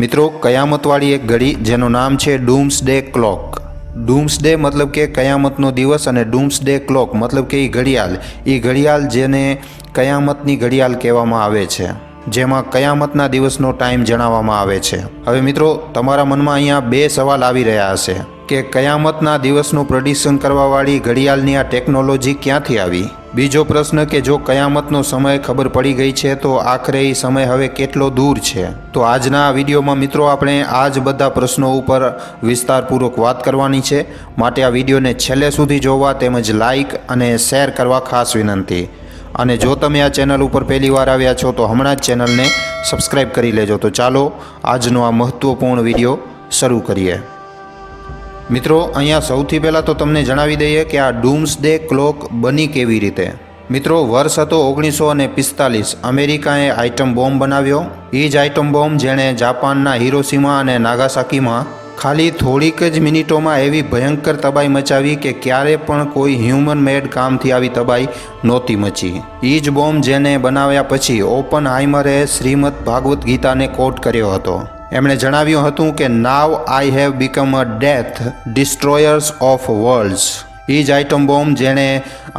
મિત્રો કયામતવાળી એક ઘડી જેનું નામ છે ડૂમ્સડે ક્લોક। ડૂમ્સડે મતલબ કે કયામતનો દિવસ અને ડૂમ્સડે ક્લોક મતલબ કે એ ઘડિયાળ જેને કયામતની ઘડિયાળ કહેવામાં આવે છે, જેમાં કયામતના દિવસનો ટાઈમ જણાવવામાં આવે છે। હવે મિત્રો તમારા મનમાં અહીંયા બે સવાલ આવી રહ્યા હશે કે કયામતના દિવસનું પ્રેડિક્શન કરવાવાળી ઘડિયાળની આ ટેકનોલોજી ક્યાંથી આવી। બીજો પ્રશ્ન કે જો કયામતનો સમય ખબર પડી ગઈ છે તો આખરે એ સમય હવે કેટલો દૂર છે। તો આજના આ વિડીયોમાં મિત્રો આપણે આ જ બધા પ્રશ્નો ઉપર વિસ્તારપૂર્વક વાત કરવાની છે, માટે આ વિડીયોને છેલ્લે સુધી જોવા તેમજ લાઇક અને શેર કરવા ખાસ વિનંતી। અને જો તમે આ ચેનલ ઉપર પહેલી વાર આવ્યા છો તો હમણાં જ ચેનલને સબસ્ક્રાઈબ કરી લેજો। તો ચાલો આજનો આ મહત્ત્વપૂર્ણ વિડીયો શરૂ કરીએ। મિત્રો અહીંયા સૌથી પહેલાં તો તમને જણાવી દઈએ કે આ ડૂમ્સડે ક્લોક બની કેવી રીતે। મિત્રો વર્ષ હતો 1945। અમેરિકાએ આઇટમ બોમ્બ બનાવ્યો। એ જ આઇટમ બોમ્બ જેણે જાપાનના હિરોશીમા અને નાગાસાકીમાં ખાલી થોડીક જ મિનિટોમાં એવી ભયંકર તબાહી મચાવી કે ક્યારે પણ કોઈ હ્યુમન મેડ કામથી આવી તબાહી નહોતી મચી। એ જ બોમ્બ જેને બનાવ્યા પછી ઓપનહાઇમરે શ્રીમદ ભાગવત ગીતાને કોટ કર્યો હતો। એમણે જણાવ્યું હતું કે now I have become a death destroyers of worlds. એ જ આઇટમ બોમ્બ જેણે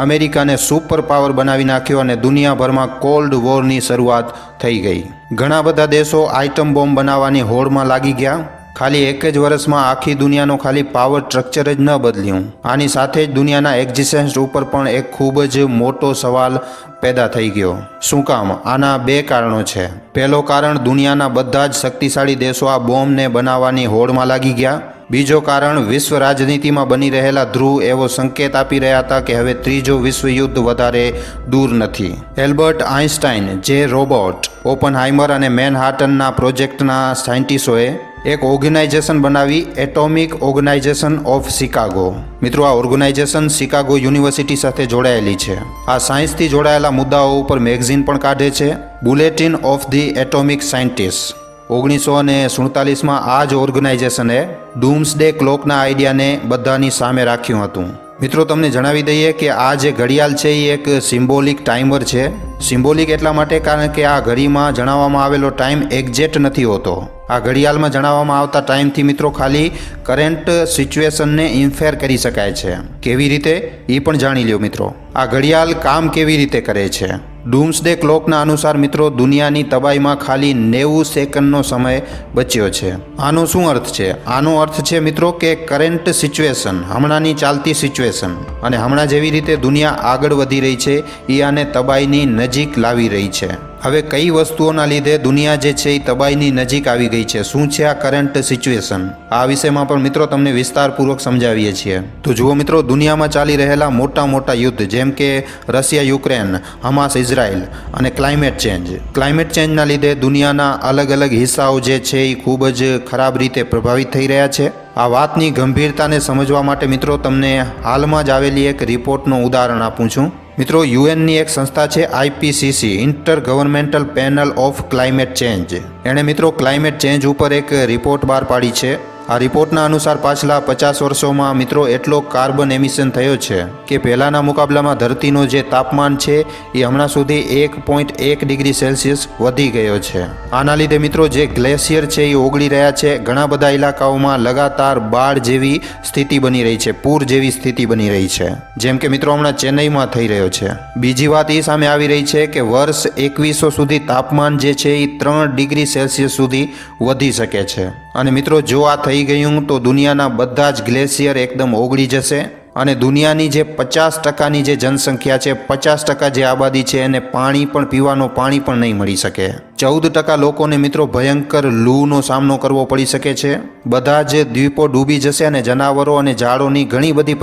અમેરિકાને સુપર પાવર બનાવી નાખ્યો અને દુનિયાભરમાં કોલ્ડ વોરની શરૂઆત થઈ ગઈ। ઘણા બધા દેશો આઇટમ બોમ્બ બનાવવાની હોડમાં લાગી ગયા। ખાલી એક જ વર્ષમાં આખી દુનિયાનો ખાલી પાવર સ્ટ્રક્ચર જ ન બદલ્યું, આની સાથે જ દુનિયાના એક્ઝિસ્ટન્સ ઉપર પણ એક ખૂબ જ મોટો સવાલ પેદા થઈ ગયો। શું કામ? આના બે કારણો છે। પહેલો કારણ, દુનિયાના બધા જ શક્તિશાળી દેશો આ બોમ્બને બનાવવાની હોડમાં લાગી ગયા। બીજો કારણ, વિશ્વ રાજનીતિમાં બની રહેલા ધ્રુવ એવો સંકેત આપી રહ્યા હતા કે હવે ત્રીજો વિશ્વયુદ્ધ વધારે દૂર નથી। એલ્બર્ટ આઇન્સ્ટાઈન, જે રોબોટ, ઓપનહાઇમર અને મેનહાટનના પ્રોજેક્ટના સાયન્ટિસ્ટોએ એક ઓર્ગેનાઇઝેશન બનાવી, એટોમિક ઓર્ગેનાઇઝેશન ઓફ શિકાગો। મિત્રો આ ઓર્ગેનાઇઝેશન શિકાગો યુનિવર્સિટી સાથે જોડાયેલી છે। આ સાયન્સથી જોડાયેલા મુદ્દાઓ ઉપર મેગઝીન પણ કાઢે છે, bulletin of the atomic scientist. 1947માં આ જ ઓર્ગેનાઇઝેશને ડૂમ્સડે ક્લોકના આઈડિયાને બધાની સામે રાખ્યું હતું। મિત્રો તમને જણાવી દઈએ કે આ જે ઘડિયાળ છે એ એક સિમ્બોલિક ટાઈમર છે। સિમ્બોલિક એટલા માટે કારણ કે આ ઘડીમાં જણાવવામાં આવેલો ટાઈમ એક્ઝેક્ટ નથી હોતો। આ ઘડિયાળમાં જણાવવામાં આવતા ટાઈમથી મિત્રો ખાલી કરંટ સિચ્યુએશનને ઇન્ફેર કરી શકાય છે। કેવી રીતે એ પણ જાણી લ્યો મિત્રો। આ ઘડિયાળ કામ કેવી રીતે કરે છે? ડૂમ્સડે ક્લોકના અનુસાર મિત્રો દુનિયાની તબાહીમાં ખાલી 90 સેકન્ડનો સમય બચ્યો છે। આનો શું અર્થ છે? આનો અર્થ છે મિત્રો કે કરંટ સિચ્યુએશન, હમણાંની ચાલતી સિચ્યુએશન અને હમણાં જેવી રીતે દુનિયા આગળ વધી રહી છે એ આને તબાહીની નજીક લાવી રહી છે। હવે કઈ વસ્તુઓના લીધે દુનિયા જે છે એ તબાહીની નજીક આવી ગઈ છે? શું છે આ કરંટ સિચ્યુએશન? આ વિષયમાં પણ મિત્રો તમને વિસ્તારપૂર્વક સમજાવીએ છીએ। તો જુઓ મિત્રો, દુનિયામાં ચાલી રહેલા મોટા મોટા યુદ્ધ જેમ કે રશિયા યુક્રેન, હમાસ ઇઝરાયલ અને ક્લાઇમેટ ચેન્જના લીધે દુનિયાના અલગ અલગ હિસ્સાઓ જે છે એ ખૂબ જ ખરાબ રીતે પ્રભાવિત થઈ રહ્યા છે। આ વાતની ગંભીરતાને સમજવા માટે મિત્રો તમને હાલમાં જ આવેલી એક રિપોર્ટનું ઉદાહરણ આપું છું। મિત્રો યુએનની એક સંસ્થા છે IPCC, inter governmental panel of climate change. એણે મિત્રો ક્લાઇમેટ ચેન્જ ઉપર એક રિપોર્ટ બહાર પાડી છે। આ રિપોર્ટના અનુસાર પાછલા 50 વર્ષોમાં મિત્રો એટલો કાર્બન એમિશન થયો છે કે પહેલાંના મુકાબલામાં ધરતીનો જે તાપમાન છે એ હમણાં સુધી 1.1 ડિગ્રી સેલ્સિયસ વધી ગયો છે। આના લીધે મિત્રો જે ગ્લેશિયર છે એ ઓગળી રહ્યા છે। ઘણા બધા ઇલાકાઓમાં લગાતાર બાઢ જેવી સ્થિતિ બની રહી છે, પૂર જેવી સ્થિતિ બની રહી છે, જેમ કે મિત્રો હમણાં ચેન્નઈમાં થઈ રહ્યો છે। બીજી વાત એ સામે આવી રહી છે કે વર્ષ 2100 સુધી તાપમાન જે છે એ 3 ડિગ્રી સેલ્સિયસ સુધી વધી શકે છે। અને મિત્રો જો આ થઈ ગયું તો દુનિયાના બધા જ ગ્લેશિયર એકદમ ઓગળી જશે અને દુનિયાની જે 50%ની જે જનસંખ્યા છે, 50% જે આબાદી છે એને પાણી પણ, પીવાનું પાણી પણ નહીં મળી શકે। 14% લોકોને મિત્રો ભયંકર લૂનો સામનો કરવો પડી શકે છે। બધા જ દ્વીપો ડૂબી જશે અને જનાવરો અને ઝાડોની ઘણી બધી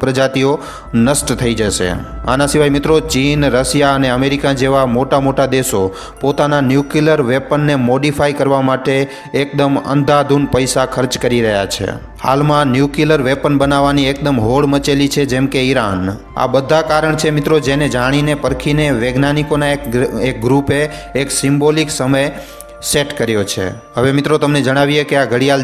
પ્રજાતિઓ નષ્ટ થઈ જશે। આના સિવાય મિત્રો ચીન, રશિયા અને અમેરિકા જેવા મોટા મોટા દેશો પોતાના ન્યુક્લિયર વેપનને મોડિફાઈ કરવા માટે એકદમ અંધાધૂન પૈસા ખર્ચ કરી રહ્યા છે। હાલમાં ન્યુક્લિયર વેપન બનાવવાની એકદમ હોડ મચેલી છે, જેમ કે ઈરાન। આ બધા કારણ છે મિત્રો જેને જાણીને પરખીને વૈજ્ઞાનિકોના એક ગ્રુપે એક સિમ્બોલિક સમય સેટ કર્યો છે. હવે મિત્રો તમને જણાવીએ કે આ ઘડિયાળ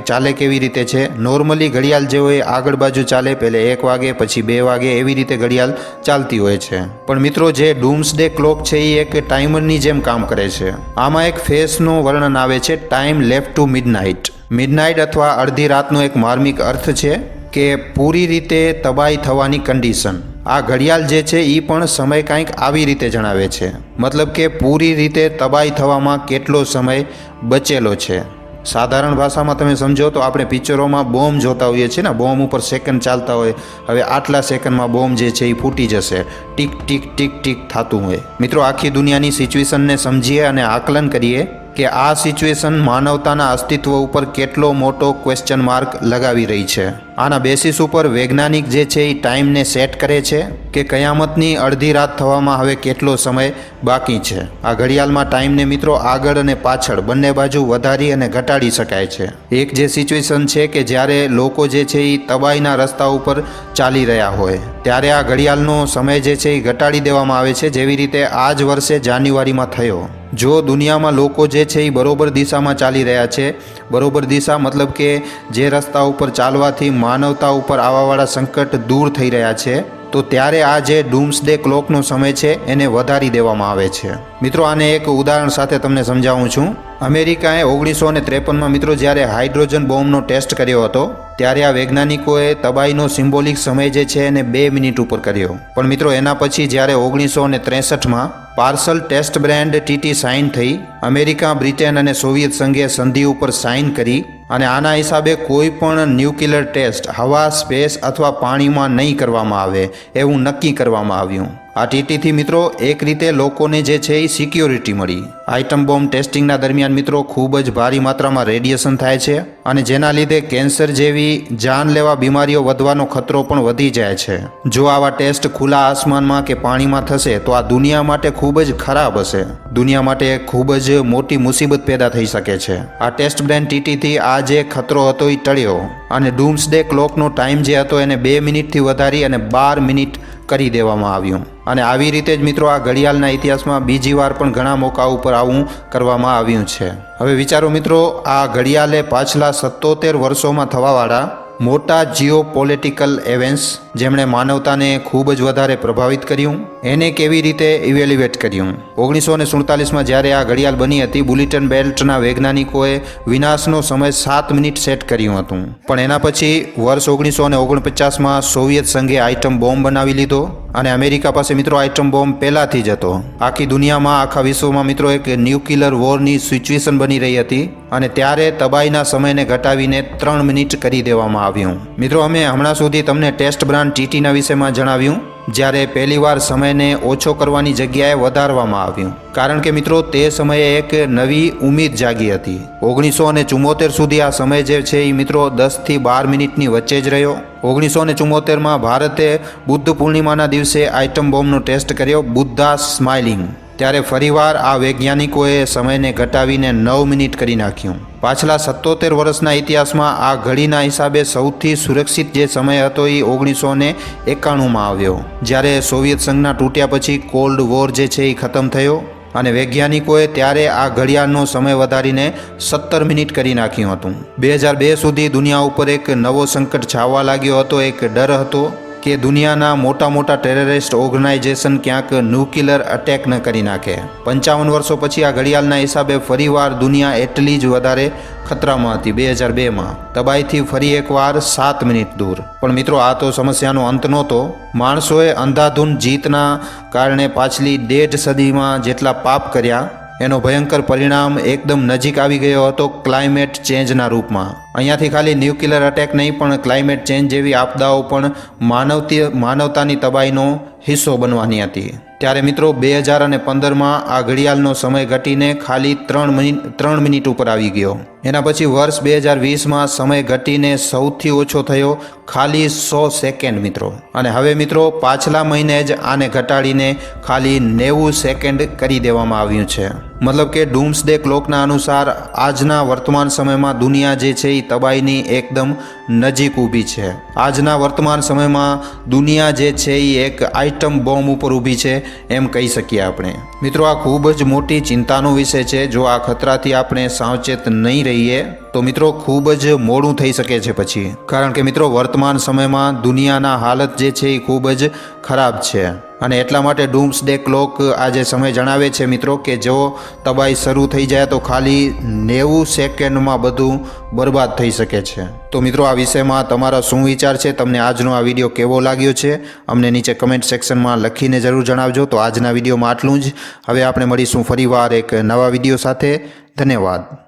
ચાલે કેવી રીતે છે. નોર્મલી ઘડિયાળ જે હોય આગળ બાજુ ચાલે, પહેલે 1 વાગે પછી 2 વાગે એવી રીતે ઘડિયાળ ચાલતી હોય છે. પણ મિત્રો જે ડૂમ્સડે ક્લોક છે એ એક ટાઈમરની જેમ કામ કરે છે. આમાં એક ફેસનું વર્ણન આવે છે, time left to midnight. Midnight અથવા અડધી રાતનો એક માર્મિક અર્થ છે કે પૂરી રીતે તબાહી થવાની કન્ડિશન. આ ઘડિયાળ જે છે એ પણ સમય કંઈક આવી રીતે જણાવે છે, મતલબ કે પૂરી રીતે તબાહી થવામાં કેટલો સમય બચેલો છે. સાધારણ ભાષામાં તમે સમજો તો આપણે પિક્ચરોમાં બોમ્બ જોતા હોઈએ છીએ ને, બોમ્બ ઉપર સેકન્ડ ચાલતા હોય, હવે આટલા સેકન્ડમાં બોમ્બ જે છે એ ફૂટી જશે, ટીક ટીક ટીક ટીક થતું હોય. મિત્રો આખી દુનિયાની સિચ્યુએશનને સમજીએ અને આકલન કરીએ કે આ સિચ્યુએશન માનવતાના અસ્તિત્વ ઉપર કેટલો મોટો ક્વેશ્ચન માર્ક લગાવી રહી છે. આના બેસિસ ઉપર વૈજ્ઞાનિક જે છે એ ટાઈમને સેટ કરે છે કે કયામતની અડધી રાત થવામાં હવે કેટલો સમય બાકી છે. આ ઘડિયાળમાં ટાઈમને મિત્રો આગળ અને પાછળ બંને બાજુ વધારી અને ઘટાડી શકાય છે. એક જે સિચ્યુએશન છે કે જ્યારે લોકો જે છે એ તબાહીના રસ્તા ઉપર ચાલી રહ્યા હોય ત્યારે આ ઘડિયાળનો સમય જે છે એ ઘટાડી દેવામાં આવે છે, જેવી રીતે આ જ વર્ષે જાન્યુઆરીમાં થયો. જો દુનિયામાં લોકો જે છે એ બરોબર દિશામાં ચાલી રહ્યા છે, બરોબર દિશા મતલબ કે જે રસ્તા ઉપર ચાલવાથી માનવતા ઉપર આવવાવાળા સંકટ દૂર થઈ રહ્યા છે, તો ત્યારે આ જે ડૂમ્સડે ક્લોકનો સમય છે એને વધારી દેવામાં આવે છે. મિત્રો આને એક ઉદાહરણ સાથે તમને સમજાવું છું. અમેરિકાએ 1953માં મિત્રો જ્યારે હાઇડ્રોજન બોમ્બનો ટેસ્ટ કર્યો હતો ત્યારે આ વૈજ્ઞાનિકોએ તબાહીનો સિમ્બોલિક સમય જે છે એને 2 મિનિટ ઉપર કર્યો. પણ મિત્રો એના પછી જ્યારે 1963માં partial test ban TT sign થઈ, અમેરિકા, બ્રિટન અને સોવિયત સંઘે સંધિ ઉપર સાઇન કરી અને આના હિસાબે કોઈ પણ ન્યુક્લિયર ટેસ્ટ હવા, સ્પેસ અથવા પાણીમાં નહીં કરવામાં આવે એવું નક્કી કરવામાં આવ્યું. આ TTથી મિત્રો એક રીતે લોકોને જે છે એ સિક્યોરિટી મળી. આઇટમ બોમ્બ ટેસ્ટિંગના દરમિયાન મિત્રો ખૂબ જ ભારી માત્રામાં રેડિયેશન થાય છે અને જેના લીધે કેન્સર જેવી જાનલેવા બીમારીઓ વધવાનો ખતરો પણ વધી જાય છે. જો આવા ટેસ્ટ ખુલ્લા આસમાનમાં કે પાણીમાં થશે તો આ દુનિયા માટે ખૂબ જ ખરાબ હશે. દુનિયા માટે ખૂબ જ મોટી મુસીબત પેદા થઈ શકે છે. આ ટેસ્ટ બ્રેન્ડ TTથી આ જે ખતરો હતો એ ટળ્યો અને ડૂમ્સડે ક્લોકનો ટાઈમ જે હતો એને 2 મિનિટથી વધારી અને 12 મિનિટ કરી દેવામાં આવ્યું. અને આવી રીતે જ મિત્રો આ ઘડિયાળના ઇતિહાસમાં બીજી વાર પણ ઘણા મોકા ઉપર આવું કરવામાં આવ્યું છે. હવે વિચારો મિત્રો, આ ઘડિયાળે પાછલા 77 વર્ષોમાં થવાવાળા મોટા જીઓપોલિટિકલ ઇવેન્ટ્સ જેમણે માનવતાને ખૂબ જ વધારે પ્રભાવિત કર્યું એને કેવી રીતે ઇવેલ્યુએટ કર્યું. 1947માં જ્યારે આ ઘડિયાળ બની હતી, બુલેટિન બેલ્ટના વૈજ્ઞાનિકોએ વિનાશનો સમય 7 મિનિટ સેટ કર્યું હતું. પણ એના પછી વર્ષ 1949માં સોવિયત સંઘે આઇટમ બોમ્બ બનાવી લીધો અને અમેરિકા પાસે મિત્રો આઇટમ બોમ્બ પહેલાથી જ હતો. આખી દુનિયામાં, આખા વિશ્વમાં મિત્રો એક ન્યુક્લિયર વોરની સિચ્યુએશન બની રહી હતી અને ત્યારે તબાહીના સમયને ઘટાવીને 3 મિનિટ કરી દેવામાં આવ્યું. મિત્રો અમે હમણાં સુધી તમને ટેસ્ટ બ્રાન્ડ TTના વિષયમાં જણાવ્યું, જ્યારે પહેલીવાર સમયને ઓછો કરવાની જગ્યાએ વધારવામાં આવ્યું. કારણ કે મિત્રો તે સમયે એક નવી ઉમ્મીદ જાગી હતી. 1974 સુધી આ સમય જે છે એ મિત્રો 10થી 12 મિનિટની વચ્ચે જ રહ્યો. 1974માં ભારતે બુદ્ધ પૂર્ણિમાના દિવસે આઇટમ બોમ્બનો ટેસ્ટ કર્યો, બુદ્ધા સ્માઇલિંગ. ત્યારે ફરીવાર આ વૈજ્ઞાનિકોએ સમયને ઘટાવીને 9 મિનિટ કરી નાખ્યું. પાછલા 77 વર્ષના ઇતિહાસમાં આ ઘડીના હિસાબે સૌથી સુરક્ષિત જે સમય હતો એ 1991માં આવ્યો, જ્યારે સોવિયત સંઘના તૂટ્યા પછી કોલ્ડ વોર જે છે એ ખતમ થયો અને વૈજ્ઞાનિકોએ ત્યારે આ ઘડિયાળનો સમય વધારીને 17 મિનિટ કરી નાખ્યું હતું. 2002 સુધી દુનિયા ઉપર એક નવો સંકટ છાવવા લાગ્યો હતો. એક ડર હતો કે દુનિયાના મોટા મોટા ટેરરિસ્ટ ઓર્ગેનાઇઝેશન ક્યાંક ન્યુક્લિયર અટેક ન કરી નાખે. 55 વર્ષો પછી આ ઘડિયાળના હિસાબે ફરીવાર દુનિયા એટલી જ વધારે ખતરામાં હતી. 2002માં તબાહીથી ફરી એકવાર 7 મિનિટ દૂર. પણ મિત્રો આ તો સમસ્યાનો અંત નહોતો. માણસોએ અંધાધૂન જીતના કારણે પાછલી 1.5 સદીમાં જેટલા પાપ કર્યા એનો ભયંકર પરિણામ એકદમ નજીક આવી ગયો હતો ક્લાઇમેટ ચેન્જના રૂપમાં. અહીંયાથી ખાલી ન્યુક્લિયર અટેક નહીં પણ ક્લાઇમેટ ચેન્જ જેવી આપદાઓ પણ માનવતાની તબાહીનો હિસ્સો બનવાની હતી. ત્યારે મિત્રો 2015માં આ ઘડિયાળનો સમય ઘટીને ખાલી 3 મિનિટ ઉપર આવી ગયો. એના પછી વર્ષ 2020માં સમય ઘટીને સૌથી ઓછો થયો ખાલી 100 સેકન્ડ મિત્રો. અને હવે મિત્રો પાછલા મહિને જ આને ઘટાડીને ખાલી 90 સેકન્ડ કરી દેવામાં આવ્યું છે. મતલબ કે ડૂમ્સડે ક્લોકના અનુસાર આજના વર્તમાન સમયમાં દુનિયા જે છે એ તબાહીની એકદમ નજીક ઊભી છે. આજના વર્તમાન સમયમાં દુનિયા જે છે એ એક આઇટમ બોમ્બ ઉપર ઊભી છે એમ કહી શકીએ આપણે. મિત્રો આ ખૂબ જ મોટી ચિંતાનો વિષય છે. જો આ ખતરાથી આપણે સાવચેત નહીં રહીએ તો મિત્રો ખૂબ જ મોડું થઈ શકે છે પછી. કારણ કે મિત્રો વર્તમાન સમયમાં દુનિયાના હાલત જે છે એ ખૂબ જ ખરાબ છે. અને એટલા માટે ડૂમ્સડે ક્લોક આજે સમય જણાવે છે મિત્રો કે જો તબાહી શરૂ થઈ જાય તો ખાલી 90 સેકન્ડમાં બધું બરબાદ થઈ શકે છે. તો મિત્રો આ વિષયમાં તમારા શું વિચાર છે? તમને આજનો આ વિડીયો કેવો લાગ્યો છે? અમને નીચે કમેન્ટ સેક્શનમાં લખીને જરૂર જણાવજો. તો આજના વિડીયોમાં આટલું જ. હવે આપણે મળીશું ફરીવાર એક નવા વિડીયો સાથે. ધન્યવાદ.